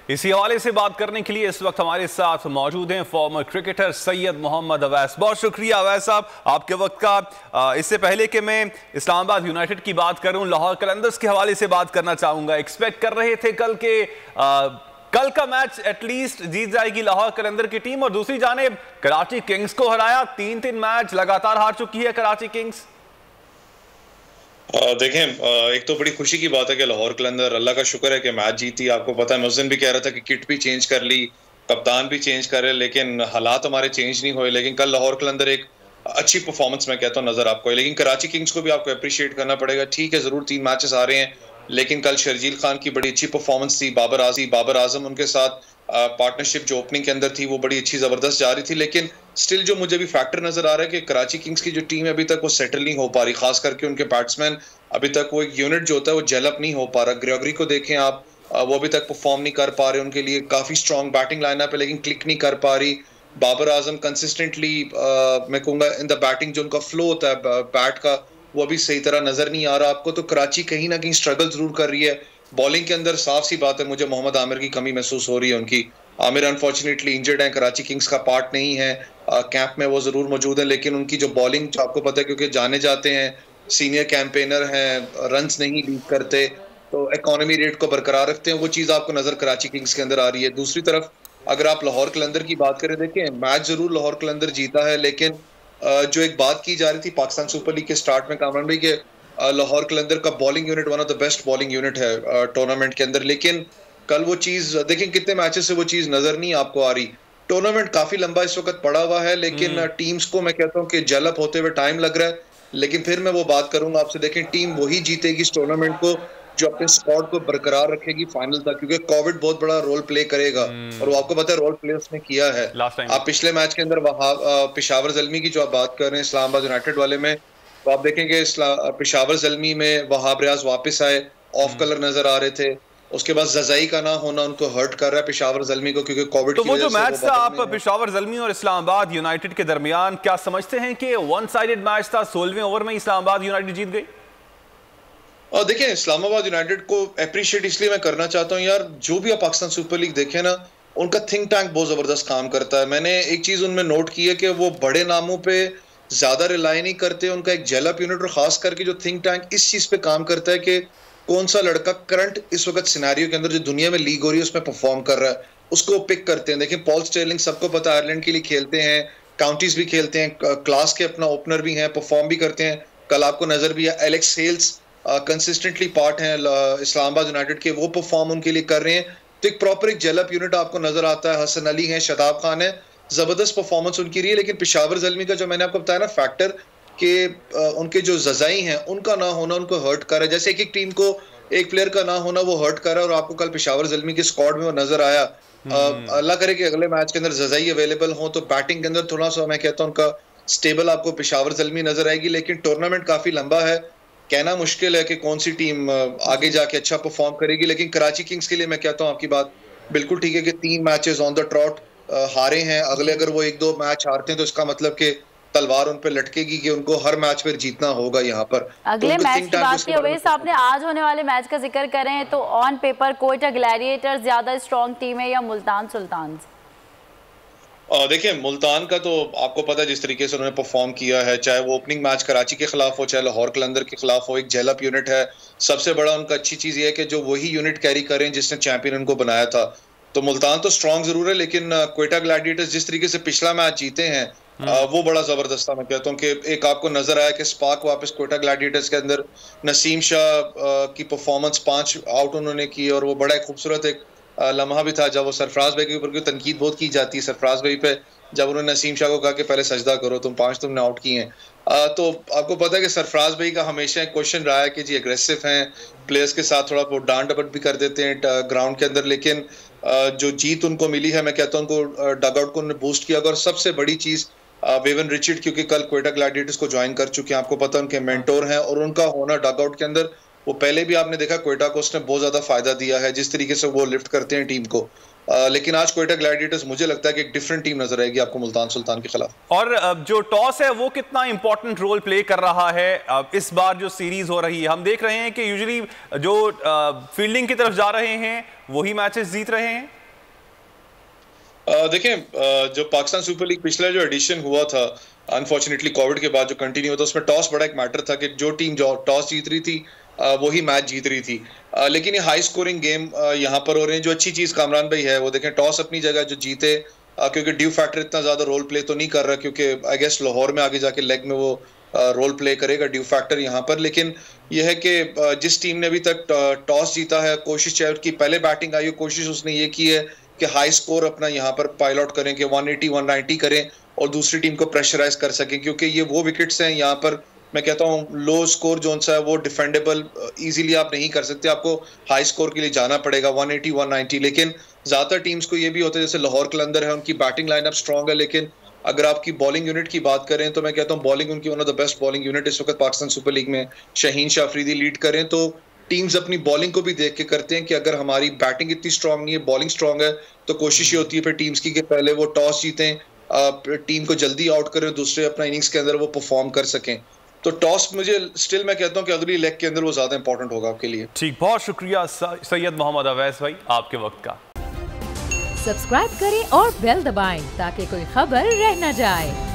इसी हवाले से बात करने के लिए इस वक्त हमारे साथ मौजूद हैं फॉर्मर क्रिकेटर सैयद मोहम्मद अवैस। बहुत शुक्रिया अवैस साहब आपके वक्त का। इससे पहले कि मैं इस्लामाबाद यूनाइटेड की बात करूं, लाहौर कलंदर्स के हवाले से बात करना चाहूंगा। एक्सपेक्ट कर रहे थे कल का मैच एटलीस्ट जीत जाएगी लाहौर कलंदर की टीम, और दूसरी जानिब कराची किंग्स को हराया। 3 मैच लगातार हार चुकी है कराची किंग्स। देखें, एक तो बड़ी खुशी की बात है कि लाहौर कलंदर, अल्लाह का शुक्र है कि मैच जीती। आपको पता है, मैं उस दिन भी कह रहा था कि किट भी चेंज कर ली, कप्तान भी चेंज करे, लेकिन हालात हमारे चेंज नहीं हुए। लेकिन कल लाहौर कलंदर एक अच्छी परफॉर्मेंस मैं कहता हूँ नजर आपको है। लेकिन कराची किंग्स को भी आपको अप्रिशिएट करना पड़ेगा। ठीक है, जरूर 3 मैचेस आ रहे हैं, लेकिन कल शर्जील खान की बड़ी अच्छी परफॉर्मेंस थी। बाबर आजम उनके साथ पार्टनरशिप जो ओपनिंग के अंदर थी वो बड़ी अच्छी जबरदस्त जा रही थी। लेकिन स्टिल जो मुझे भी फैक्टर नजर आ रहा है कि कराची किंग्स की जो टीम है अभी तक वो सेटल नहीं हो पा रही, खास करके उनके बैट्समैन अभी तक वो एक यूनिट जो होता है वो जेलअप नहीं हो पा रहा। ग्रेगरी को देखें आप, वो अभी तक परफॉर्म नहीं कर पा रहे। उनके लिए काफी स्ट्रॉन्ग बैटिंग लाइनअप है लेकिन क्लिक नहीं कर पा रही। बाबर आजम कंसिस्टेंटली मैं कहूंगा इन द बैटिंग जो उनका फ्लो होता है बैट का, वो अभी सही तरह नजर नहीं आ रहा आपको। तो कराची कहीं ना कहीं स्ट्रगल जरूर कर रही है। बॉलिंग के अंदर साफ सी बात है, मुझे मोहम्मद आमिर की कमी महसूस हो रही है उनकी। आमिर अनफॉर्चुनेटली इंजर्ड है, कराची किंग्स का पार्ट नहीं है। कैंप में वो जरूर मौजूद है, लेकिन उनकी जो बॉलिंग जो आपको पता है, क्योंकि जाने जाते हैं सीनियर कैंपेनर हैं, रन्स नहीं लीड करते तो इकोनॉमी रेट को बरकरार रखते हैं, वो चीज आपको नजर कराची किंग्स के अंदर आ रही है। दूसरी तरफ अगर आप लाहौर कलंदर की बात करें, देखें मैच जरूर लाहौर कलंदर जीता है, लेकिन जो एक बात की जा रही थी पाकिस्तान सुपर लीग के स्टार्ट में कामरान भाई के, लाहौर कलंदर का bowling unit one of the best bowling unit है टूर्नामेंट के अंदर। लेकिन कल वो चीज देखें, कितने मैचेस से वो चीज नजर नहीं आपको आ रही। टूर्नामेंट काफी लंबा इस वक्त पड़ा हुआ है, लेकिन टीम्स को मैं कहता हूँ कि जेलअप होते हुए टाइम लग रहा है। लेकिन फिर मैं वो बात करूंगा आपसे, देखें टीम वही जीतेगी इस टूर्नामेंट को जो अपने स्क्वाड को बरकरार रखेगी फाइनल तक, क्योंकि कोविड बहुत बड़ा रोल प्ले करेगा और वो आपको पता है रोल प्ले उसने किया है। आप पिछले मैच के अंदर पेशावर जल्मी की जो आप बात कर रहे हैं इस्लामाबाद यूनाइटेड वाले में, तो आप देखेंगे पेशावर जल्मी में वहाब रियाज वापस आए, ऑफ कलर नजर आ रहे थे। उसके बाद जजाई का ना होना उनको हर्ट कर रहा है पेशावर जल्मी को, क्योंकि कोविड तो वो जो मैच था आप पेशावर जल्मी और इस्लामाबाद यूनाइटेड के दरमियान, क्या समझते हैं कि वन साइडेड मैच था? 16वें ओवर में इस्लामाबाद यूनाइटेड जीत गई। और देखिए, इस्लामाबाद यूनाइटेड को अप्रिशिएट इसलिए मैं करना चाहता हूं यार, जो भी आप पाकिस्तान सुपर लीग देखें ना, उनका थिंक टैंक बहुत जबरदस्त काम करता है। मैंने एक चीज उनमें नोट की है कि वो बड़े नामों पे ज्यादा रिलाई नहीं करते। उनका एक जेलअप यूनिट और खास करके जो थिंक टैंक इस चीज पे काम करता है कि कौन सा लड़का करंट इस वक्त सिनेरियो के अंदर जो दुनिया में लीग हो रही है उसमें परफॉर्म कर रहा है, उसको पिक करते हैं। देखिए पॉल स्टर्लिंग सबको पता है आयरलैंड के लिए खेलते हैं, काउंटीज भी खेलते हैं, क्लास के अपना ओपनर भी हैं, परफॉर्म भी करते हैं। कल आपको नजर भी है एलेक्स हेल्स कंसिस्टेंटली पार्ट हैं इस्लामाबाद यूनाइटेड के, वो परफॉर्म उनके लिए कर रहे हैं। तो एक प्रॉपर एक जेलअप यूनिट आपको नजर आता है। हसन अली है, शदाब खान है, जबरदस्त परफॉर्मेंस उनकी रही है। लेकिन पेशावर जल्मी का जो मैंने आपको बताया ना फैक्टर कि उनके जो जजाई हैं उनका ना होना उनको हर्ट कर रहा है। जैसे एक टीम को एक प्लेयर का ना होना वो हर्ट कर रहा है, और आपको कल पेशावर जल्मी के स्क्वाड में वो नजर आया। अल्लाह करे कि अगले मैच के अंदर जजाई अवेलेबल हो तो बैटिंग के अंदर थोड़ा सा मैं कहता हूँ उनका स्टेबल आपको पेशावर जल्मी नजर आएगी। लेकिन टूर्नामेंट काफी लंबा है, कहना मुश्किल है कि कौन सी टीम आगे जाके अच्छा परफॉर्म करेगी। लेकिन कराची किंग्स के लिए मैं कहता हूँ आपकी बात बिल्कुल ठीक है कि 3 मैचेस ऑन द ट्रॉट हारे हैं। अगले अगर वो 1-2 मैच हारते हैं तो इसका मतलब कि तलवार उन पे लटकेगी कि उनको हर मैच पर जीतना होगा यहाँ पर। अगले तो मैच की बात की अवैस आपने आज होने वाले मैच का जिक्र करें तो ऑन पेपर कोयटा ग्लैडिएटर्स ज्यादा स्ट्रॉन्ग टीम है या मुल्तान सुल्तान? देखिए, मुल्तान का तो आपको पता है जिस तरीके से उन्होंने परफॉर्म किया है, चाहे वो ओपनिंग मैच कराची के खिलाफ हो चाहे लाहौर कलंदर के खिलाफ हो, एक जेलअप यूनिट है। सबसे बड़ा उनका अच्छी चीज ये है कि जो वही यूनिट कैरी करें जिसने चैंपियन उनको बनाया था। तो मुल्तान तो स्ट्रांग जरूर है, लेकिन कोयटा ग्लैडिएटर्स जिस तरीके से पिछला मैच जीते हैं वो बड़ा जबरदस्त था। मैं कहता हूँ कि एक आपको नजर आया कि स्पार्क वापस कोयटा ग्लैडिएटर्स के अंदर, नसीम शाह की परफॉर्मेंस 5 आउट उन्होंने की, और वो बड़ा एक खूबसूरत एक लम्हा भी था जब वो सरफराज भाई के ऊपर की तनकीद बहुत की जाती है सरफराज भाई पे, जब उन्होंने नसीम शाह को कहा कि पहले सजदा करो, तुमने आउट किए हैं। तो आपको पता है कि सरफराज भाई का हमेशा एक क्वेश्चन रहा है कि जी एग्रेसिव हैं, प्लेयर्स के साथ थोड़ा बहुत डांट डपट भी कर देते हैं ग्राउंड के अंदर, लेकिन जो जीत उनको मिली है मैं कहता हूँ उनको डगआउट को उन्होंने बूस्ट किया। और सबसे बड़ी चीज वेवन रिचर्ड, क्योंकि कल कोयटा ग्लैडिएटर्स को ज्वाइन कर चुके हैं, आपको पता है उनके मेंटोर हैं, और उनका होना डगआउट के अंदर, वो पहले भी आपने देखा कोयटा को उसने बहुत ज्यादा फायदा दिया है जिस तरीके से वो लिफ्ट करते हैं टीम को। लेकिन आज कोयटा ग्लैडिएटर्स मुझे लगता है कि एक डिफरेंट टीम नजर आएगी आपको मुल्तान सुल्तान के खिलाफ। और जो टॉस है वो कितना इंपॉर्टेंट रोल प्ले कर रहा है इस बार जो सीरीज हो रही है? हम देख रहे हैं कि यूजुअली जो फील्डिंग की तरफ जा रहे हैं वही मैचेस जीत रहे हैं। देखें, जो पाकिस्तान सुपर लीग पिछला जो एडिशन हुआ था अनफॉर्चुनेटली कोविड के बाद जो कंटिन्यू हुआ था, उसमें टॉस बड़ा एक मैटर था कि जो टीम जो टॉस जीत रही थी वही मैच जीत रही थी। लेकिन ये हाई स्कोरिंग गेम यहाँ पर हो रहे हैं। जो अच्छी चीज कामरान भाई है वो देखें, टॉस अपनी जगह जो जीते, क्योंकि ड्यू फैक्टर इतना ज्यादा रोल प्ले तो नहीं कर रहा, क्योंकि आई गेस लाहौर में आगे जाके लेग में वो रोल प्ले करेगा ड्यू फैक्टर यहाँ पर। लेकिन यह है कि जिस टीम ने अभी तक टॉस जीता है, कोशिश चाहे उसकी पहले बैटिंग आई हो, कोशिश उसने ये की है कि हाई स्कोर अपना यहाँ पर पाइल आउट करें कि 180 190 करें और दूसरी टीम को प्रेशराइज कर सकें, क्योंकि ये वो विकेट्स हैं यहाँ पर मैं कहता हूँ लो स्कोर जोन सा है वो डिफेंडेबल इजीली आप नहीं कर सकते, आपको हाई स्कोर के लिए जाना पड़ेगा 180 190। लेकिन ज्यादातर टीम्स को ये भी होता है, जैसे लाहौर कलंदर है, उनकी बैटिंग लाइनअप स्ट्रांग है, लेकिन अगर आपकी बॉलिंग यूनिट की बात करें तो मैं कहता हूँ बॉलिंग उनकी one of the best bowling unit इस वक्त पाकिस्तान सुपर लीग में शाहीन शाह अफरीदी लीड करें। तो टीम्स अपनी बॉलिंग को भी देख के करते हैं कि अगर हमारी बैटिंग इतनी स्ट्रांग नहीं है, बॉलिंग स्ट्रांग है, तो कोशिश ये होती है फिर टीम्स की कि पहले वो टॉस जीतें, टीम को जल्दी आउट करें, दूसरे अपना इनिंग्स के अंदर वो परफॉर्म कर सकें। तो टॉस मुझे स्टिल मैं कहता हूं कि अगली लेग के अंदर वो ज्यादा इंपॉर्टेंट होगा आपके लिए। ठीक, बहुत शुक्रिया सैयद मोहम्मद अवैस भाई आपके वक्त का। सब्सक्राइब करें और बेल दबाएं ताकि कोई खबर रह न जाए।